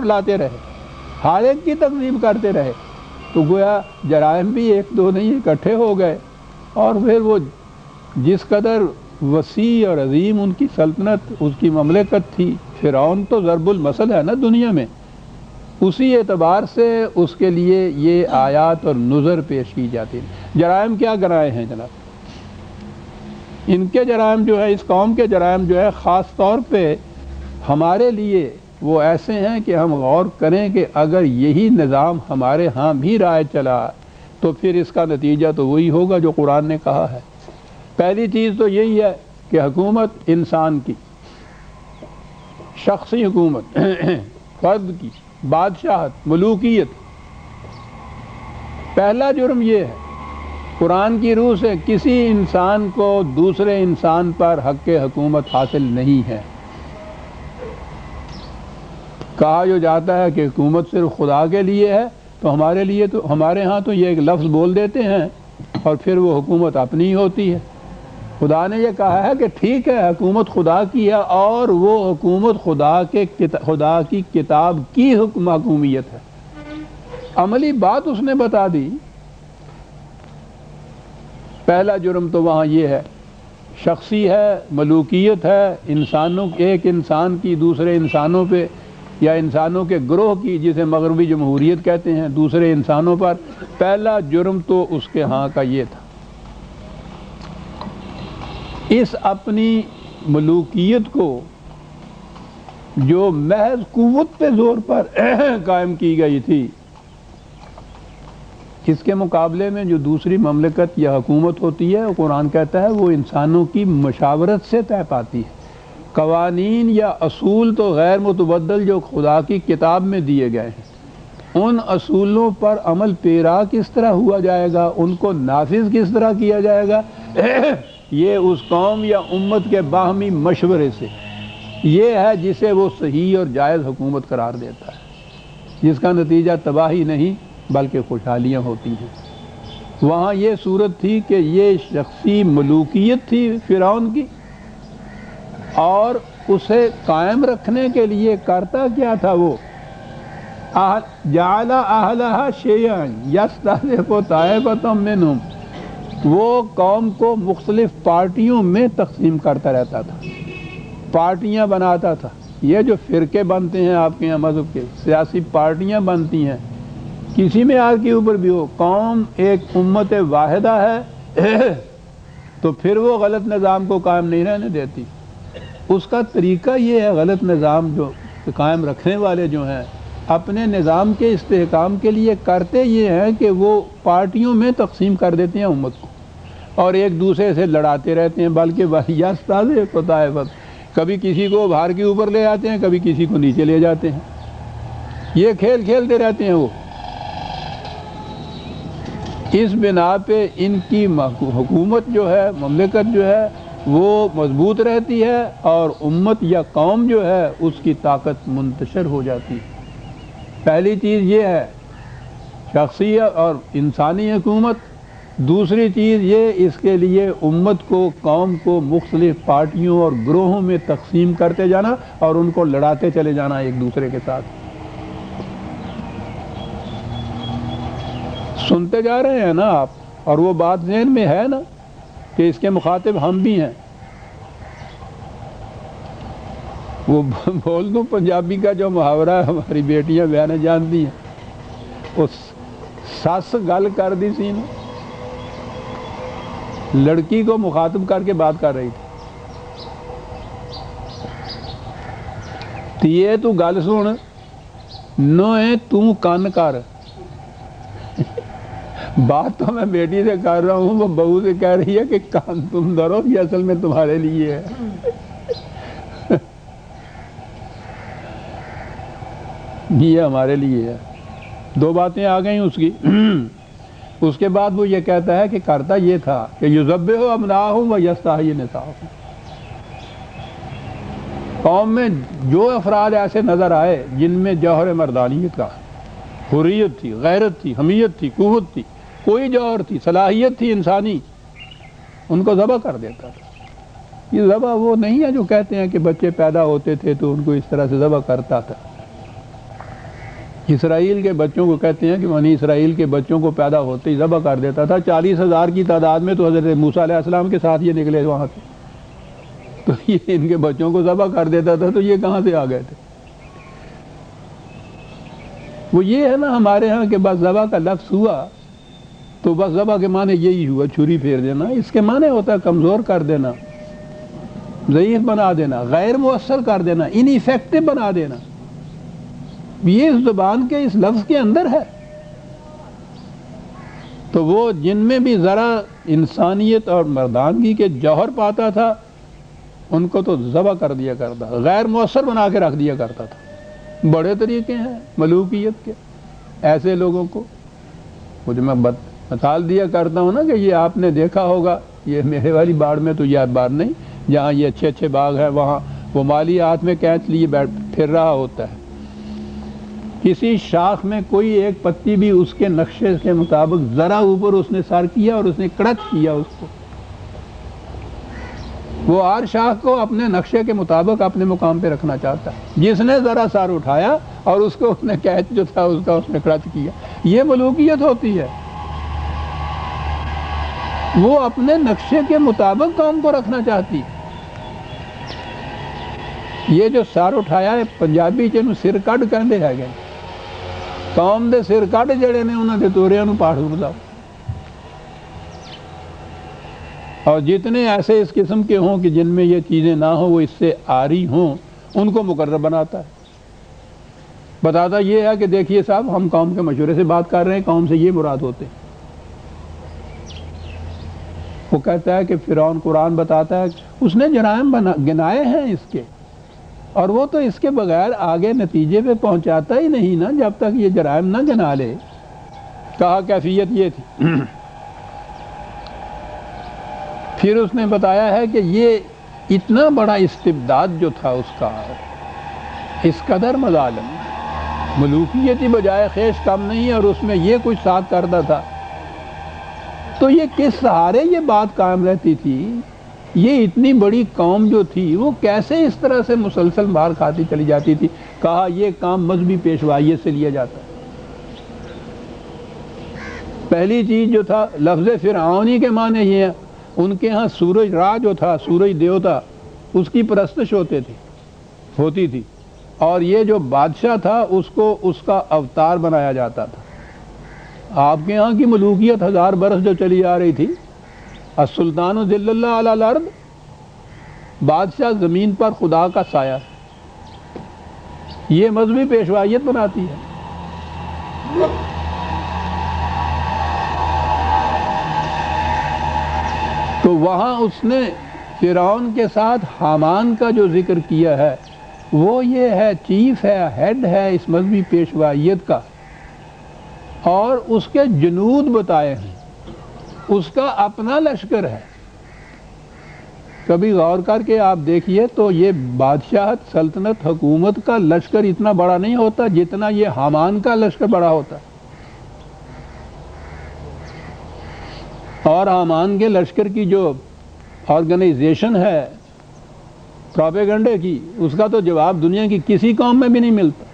لاتے رہے، ہر ایک کی تکذیب کرتے رہے، تو گویا جرائم بھی ایک دو نہیں اکٹھے ہو گئے، اور پھر وہ جس قدر وسیع اور عظیم ان کی سلطنت، اس کی مملکت تھی، فرعون تو ضرب المثل ہے نا دنیا میں، اسی اعتبار سے اس کے لیے یہ آیات اور نذر پیش کی جاتی ہیں۔ جرائم کیا گنائے ہیں جناب؟ ان کے جرائم جو ہے، اس قوم کے جرائم جو ہے، خاص طور پہ ہمارے لیے وہ ایسے ہیں کہ ہم غور کریں کہ اگر یہی نظام ہمارے ہاں بھی رائج چلا تو پھر اس کا نتیجہ تو وہی ہوگا جو قرآن نے کہا ہے۔ پہلی چیز تو یہی ہے کہ حکومت انسان کی، شخصی حکومت، فرد کی، بادشاہت، ملوکیت، پہلا جرم یہ ہے۔ قرآن کی روح سے کسی انسان کو دوسرے انسان پر حق حکومت حاصل نہیں ہے۔ کہا جو جاتا ہے کہ حکومت صرف خدا کے لیے ہے، تو ہمارے لیے تو ہمارے ہاں تو یہ ایک لفظ بول دیتے ہیں اور پھر وہ حکومت اپنی ہی ہوتی ہے۔ خدا نے یہ کہا ہے کہ ٹھیک ہے حکومت خدا کی ہے، اور وہ حکومت خدا کی کتاب کی حکومیت ہے۔ عملی بات اس نے بتا دی۔ پہلا جرم تو وہاں یہ ہے، شخصی ہے، ملوکیت ہے، انسانوں، ایک انسان کی دوسرے انسانوں پہ، یا انسانوں کے گروہ کی، جسے مغربی جمہوریت کہتے ہیں، دوسرے انسانوں پر۔ پہلا جرم تو اس کے ہاں کا یہ تھا۔ اس اپنی ملوکیت کو جو محض قوت پہ زور پر قائم کی گئی تھی، اس کے مقابلے میں جو دوسری مملکت یا حکومت ہوتی ہے، قرآن کہتا ہے وہ انسانوں کی مشاورت سے طے پاتی ہے۔ قوانین یا اصول تو غیر متبدل جو خدا کی کتاب میں دیے گئے ہیں، ان اصولوں پر عمل پیرا کس طرح ہوا جائے گا، ان کو نافذ کس طرح کیا جائے گا، یہ اس قوم یا امت کے باہمی مشورے سے، یہ ہے جسے وہ صحیح اور جائز حکومت قرار دیتا ہے، جس کا نتیجہ تباہی نہیں بلکہ خوشحالیاں ہوتی ہیں۔ وہاں یہ صورت تھی کہ یہ شخصی ملوکیت تھی فرعون کی، اور اسے قائم رکھنے کے لیے کرتا کیا تھا وہ، جعل اہلھا شیعا یستضعف طائفۃ منھم، وہ قوم کو مختلف پارٹیوں میں تقسیم کرتا رہتا تھا، پارٹیاں بناتا تھا۔ یہ جو فرقے بنتے ہیں آپ کے یہاں مذہب کے، سیاسی پارٹیاں بنتی ہیں، کسی معیار کے اوپر بھی ہو، قوم ایک امت واحدہ ہے تو پھر وہ غلط نظام کو قائم نہیں رہنے دیتی۔ اس کا طریقہ یہ ہے، غلط نظام جو قائم رکھنے والے جو ہیں، اپنے نظام کے استحکام کے لیے کرتے یہ ہیں کہ وہ پارٹیوں میں تقسیم کر دیتے ہیں امت کو، اور ایک دوسرے سے لڑاتے رہتے ہیں، بلکہ وَيَسْتَضْعِفُ طَائِفَةً، کبھی کسی کو بھار کے اوپر لے آتے ہیں، کبھی کسی کو نیچے لے جاتے ہیں، یہ کھیل کھیلتے رہتے ہیں وہ۔ اس بنا پہ ان کی حکومت جو ہے، مملکت جو ہے، وہ مضبوط رہتی ہے، اور امت یا قوم جو ہے اس کی طاقت منتشر ہو جاتی ہے۔ پہلی چیز یہ ہے شخصی اور انسانی حکومت۔ دوسری چیز یہ، اس کے لیے امت کو، قوم کو مختلف پارٹیوں اور گروہوں میں تقسیم کرتے جانا، اور ان کو لڑاتے چلے جانا ایک دوسرے کے ساتھ۔ سنتے جا رہے ہیں نا آپ، اور وہ بات ذہن میں ہے نا کہ اس کے مخاطب ہم بھی ہیں۔ وہ بول دوں پنجابی کا جو محاورہ ہے، ہماری بیٹیاں بہنیں جانتی ہیں، اس سس گل کر دی سی نا، لڑکی کو مخاطب کر کے بات کر رہی تھی، یہ تو گل سن، نوے تو کن کر۔ بات تو میں بیٹی سے کر رہا ہوں، وہ بہو سے کہہ رہی ہے کہ کان تم دھرو، یہ اصل میں تمہارے لیے ہے۔ یہ ہمارے لیے ہے۔ دو باتیں آ گئیں اس کی۔ اس کے بعد وہ یہ کہتا ہے کہ کرتا یہ تھا کہ یذبح ابناءہم ویستحیی نساءہم، قوم میں جو افراد ایسے نظر آئے جن میں جوہر مردانیت کا، حریت تھی، غیرت تھی، حمیت تھی، قوت تھی، کوئی جوہر تھی، صلاحیت تھی انسانی، ان کو ذبح کر دیتا تھا۔ یہ ذبح وہ نہیں ہے جو کہتے ہیں کہ بچے پیدا ہوتے تھے تو ان کو اس طرح سے ذبح کرتا تھا۔ اسرائیل کے بچوں کو کہتے ہیں کہ بنی اسرائیل کے بچوں کو پیدا ہوتے ہی ذبح کر دیتا تھا. 40,000 کی تعداد میں تو حضرت موسیٰ علیہ السلام کے ساتھ یہ نکلے وہاں سے, تو یہ ان کے بچوں کو ذبح کر دیتا تھا, تو یہ کہاں سے آ گئے تھے؟ وہ یہ ہے نا ہمارے ہاں کہ بس ذبح کا لفظ ہوا تو بس ذبح کے معنی یہی ہوا, چھری پھیر دینا. اس کے معنی ہوتا ہے کمزور کر دینا, ضعیف بنا دینا, غیر مؤثر کر دینا, ان ایفیکٹو بنا دینا. یہ اس زبان کے اس لفظ کے اندر ہے. تو وہ جن میں بھی ذرا انسانیت اور مردانگی کے جوہر پاتا تھا ان کو تو ذبح کر دیا کرتا, غیر مؤثر بنا کے رکھ دیا کرتا تھا. بڑے طریقے ہیں ملوکیت کے ایسے لوگوں کو. مجھے میں مثال دیا کرتا ہوں نا کہ یہ آپ نے دیکھا ہوگا, یہ میرے والی باڑ میں تو یہ بار نہیں, جہاں یہ اچھے اچھے باغ ہیں وہاں وہ مالی ہاتھ میں کینچ لیے پھر رہا ہوتا ہے. کسی شاخ میں کوئی ایک پتی بھی اس کے نقشے کے مطابق ذرا اوپر اس نے سر کیا اور اس نے کڑچ کیا اس کو, وہ ہر شاخ کو اپنے نقشے کے مطابق اپنے مقام پہ رکھنا چاہتا ہے. جس نے ذرا سر اٹھایا اور اس کو اس نے کیچ جو تھا اس کا اس نے کڑچ کیا. یہ ملوکیت ہوتی ہے. وہ اپنے نقشے کے مطابق قوم کو رکھنا چاہتی. یہ جو سر اٹھایا ہے پنجابی چنو سر کڈ کہندے ہے گے, قوم دے سر کڈ جڑے نے انہاں دے توریاں نو پاڑ بلاؤ. اور جتنے ایسے اس قسم کے ہوں کہ جن میں یہ چیزیں نہ ہوں, وہ اس سے عاری ہوں, ان کو مقرر بناتا ہے. بتاتا یہ ہے کہ دیکھیے صاحب ہم قوم کے مشورے سے بات کر رہے ہیں, قوم سے یہ مراد ہوتے ہیں. وہ کہتا ہے کہ فرعون, قرآن بتاتا ہے اس نے جرائم گنائے ہیں اس کے, اور وہ تو اس کے بغیر آگے نتیجے پہ پہنچاتا ہی نہیں نا جب تک یہ جرائم نہ گنا لے. کہا کیفیت یہ تھی. پھر اس نے بتایا ہے کہ یہ اتنا بڑا استبداد جو تھا اس کا, اس قدر مظالم, ملوکیتی بجائے خیش کم نہیں, اور اس میں یہ کچھ ساتھ کرتا تھا. تو یہ کس سہارے یہ بات قائم رہتی تھی؟ یہ اتنی بڑی قوم جو تھی وہ کیسے اس طرح سے مسلسل مار کھاتی چلی جاتی تھی؟ کہا یہ کام مذہبی پیشوائیت سے لیا جاتا ہے. پہلی چیز جو تھا لفظ فرعونی کے معنی یہ ہیں, ان کے ہاں سورج راہ جو تھا, سورج دیوتا, اس کی پرستش ہوتی تھی, اور یہ جو بادشاہ تھا اس کو اس کا اوتار بنایا جاتا تھا. آپ کے ہاں کی ملوکیت 1000 برس جو چلی آ رہی تھی, السلطان ذل اللہ علی الارض, بادشاہ زمین پر خدا کا سایہ, یہ مذہبی پیشوائیت بناتی ہے. تو وہاں اس نے فرعون کے ساتھ حامان کا جو ذکر کیا ہے وہ یہ ہے, چیف ہے, ہیڈ ہے اس مذہبی پیشوائیت کا, اور اس کے جنود بتائے ہیں, اس کا اپنا لشکر ہے. کبھی غور کر کے آپ دیکھیے تو یہ بادشاہت, سلطنت, حکومت کا لشکر اتنا بڑا نہیں ہوتا جتنا یہ حامان کا لشکر بڑا ہوتا ہے. اور حامان کے لشکر کی جو آرگنائزیشن ہے پروپیگنڈے کی, اس کا تو جواب دنیا کی کسی قوم میں بھی نہیں ملتا.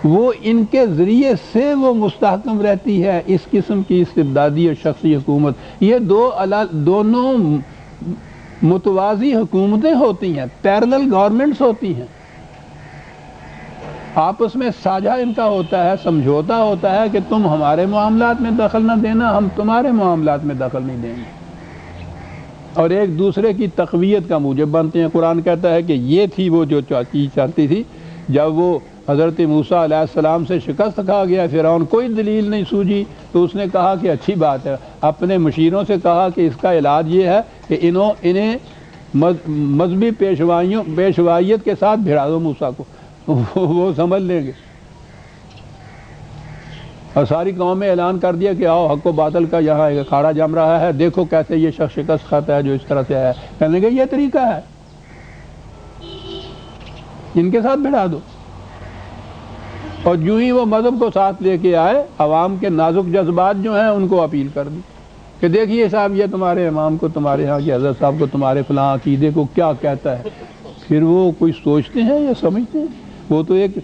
وہ ان کے ذریعے سے وہ مستحکم رہتی ہے اس قسم کی استبدادی اور شخصی حکومت. یہ دونوں متوازی حکومتیں ہوتی ہیں, پیرلل گورنمنٹس ہوتی ہیں. آپس میں ساجھا ان کا ہوتا ہے, سمجھوتا ہوتا ہے کہ تم ہمارے معاملات میں دخل نہ دینا, ہم تمہارے معاملات میں دخل نہیں دیں گے, اور ایک دوسرے کی تقویت کا موجب بنتے ہیں. قرآن کہتا ہے کہ یہ تھی وہ جو چیز چاہتی تھی. جب وہ حضرت موسیٰ علیہ السلام سے شکست کھا گیا, فرعون کوئی دلیل نہیں سوجھی, تو اس نے کہا کہ اچھی بات ہے, اپنے مشیروں سے کہا کہ اس کا علاج یہ ہے کہ انہیں مذہبی پیشوائیت کے ساتھ بھیڑا دو موسیٰ کو, وہ سمجھ لیں گے. اور ساری قوم میں اعلان کر دیا کہ آؤ حق و باطل کا یہاں ایک اکھاڑا جم رہا ہے, دیکھو کیسے یہ شخص شکست کھاتا ہے جو اس طرح سے آیا ہے. کہنے کہ یہ طریقہ ہے, ان کے ساتھ بھیڑا دو. اور جو ہی وہ مذہب کو ساتھ لے کے آئے, عوام کے نازک جذبات جو ہیں ان کو اپیل کر دی کہ دیکھیے صاحب یہ تمہارے امام کو, تمہارے ہاں کے حضرت صاحب کو, تمہارے فلاں عقیدے کو کیا کہتا ہے. پھر وہ کوئی سوچتے ہیں یا سمجھتے ہیں, وہ تو ایک